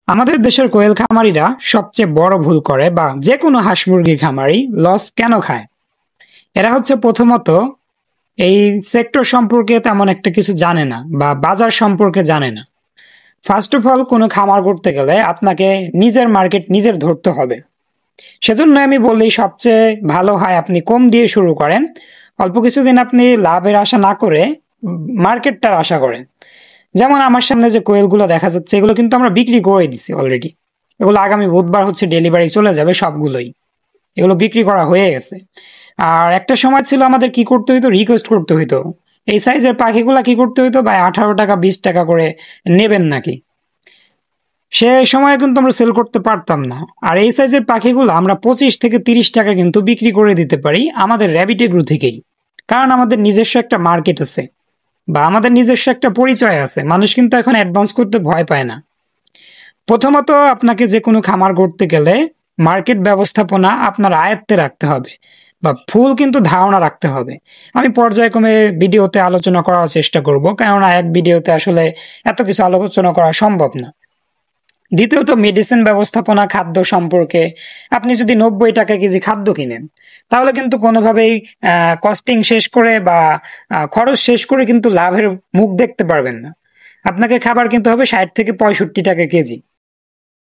আমাদের দেশের কোয়েল খামারিরা সবচেয়ে বড় ভুল করে বা যে কোনো হাঁস মুরগির খামারি লস কেন খায়? এরা হচ্ছে প্রথমত এই সেক্টর সম্পর্কে তেমন একটা কিছু জানে না বা বাজার সম্পর্কে জানে না। ফার্স্ট অফ অল কোনো খামার করতে গেলে আপনাকে নিজের মার্কেট নিজের ধরতে হবে। সেজন্য আমি বলি সবচেয়ে ভালো হয় আপনি কম দিয়ে শুরু করেন। অল্প কিছুদিন আপনি লাভের আশা না করে মার্কেটটার আশা করেন। যেমন আমার সামনে যে কোয়েলগুলো দেখা যাচ্ছে এগুলো কিন্তু আমরা বিক্রি করে দিছি অলরেডি। এগুলো আগামী বুধবার হচ্ছে ডেলিভারি চলে যাবে সবগুলোই। এগুলো বিক্রি করা হয়ে গেছে। আর একটা সময় ছিল আমাদের কি করতে হইতো, রিকোয়েস্ট করতে হইতো এই সাইজের পাখিগুলা কি করতে হইতো ভাই, 18 টাকা 20 টাকা করে নেবেন নাকি। সে সময় কিন্তু আমরা সেল করতে পারতাম না। আর এই সাইজের পাখিগুলো আমরা 25 থেকে 30 টাকা কিন্তু বিক্রি করে দিতে পারি আমাদের র্যাবিট এগ্রো থেকেই। কারণ আমাদের নিজস্ব একটা মার্কেট আছে বা আমাদের নিজস্ব একটা পরিচয় আছে। মানুষ কিন্তু এখন অ্যাডভান্স করতে ভয় পায় না। প্রথমত আপনাকে যে কোনো খামার করতে গেলে মার্কেট ব্যবস্থাপনা আপনার আয়ত্তে রাখতে হবে বা ফুল কিন্তু ধারণা রাখতে হবে। আমি পর্যায়ক্রমে ভিডিওতে আলোচনা করার চেষ্টা করব, কেননা এক ভিডিওতে আসলে এত কিছু আলোচনা করা সম্ভব না। দ্বিতীয়ত মেডিসিন ব্যবস্থাপনা, খাদ্য সম্পর্কে আপনি যদি 90 টাকা কেজি খাদ্য কিনেন তাহলে কিন্তু কোনোভাবেই কস্টিং শেষ করে বা খরচ শেষ করে কিন্তু লাভের মুখ দেখতে পারবেন না। আপনাকে খাবার কিনতে হবে 60 থেকে 65 টাকা কেজি।